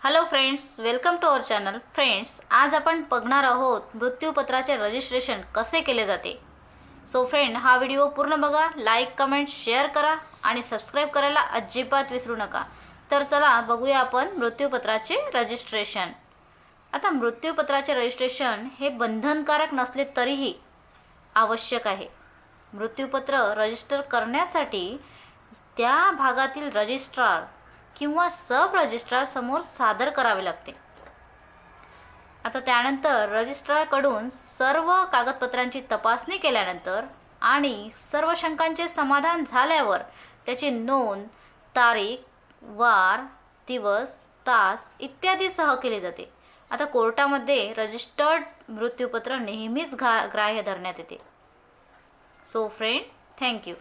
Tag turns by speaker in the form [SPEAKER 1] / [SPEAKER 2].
[SPEAKER 1] Hello friends, welcome to our channel. Friends, आज आपण बघणार आहोत मृत्यूपत्राचे रजिस्ट्रेशन कसे केले जाते. सो फ्रेंड, हा व्हिडिओ पूर्ण बघा, लाईक कमेंट शेअर करा आणि सबस्क्राईब करायला अजिबात विसरू नका. तर चला बघूया आपण मृत्यूपत्राचे रजिस्ट्रेशन. आता मृत्यूपत्राचे रजिस्ट्रेशन हे बंधनकारक नसले तरीही आवश्यक आहे. मृत्यूपत्र रजिस्टर करण्यासाठी त्या भागातील रजिस्ट्रार किंवा सब रजिस्ट्रार समोर सादर करावे लागते. आता त्यानंतर रजिस्ट्रारकडून सर्व कागदपत्रांची तपासणी केल्यानंतर आणि सर्व शंकांचे समाधान झाल्यावर त्याची नोंद तारीख, वार, दिवस, तास इत्यादीसह केली जाते. आता कोर्टामध्ये रजिस्टर्ड मृत्यूपत्र नेहमीच ग्राह्य धरण्यात येते. So friend, thank you.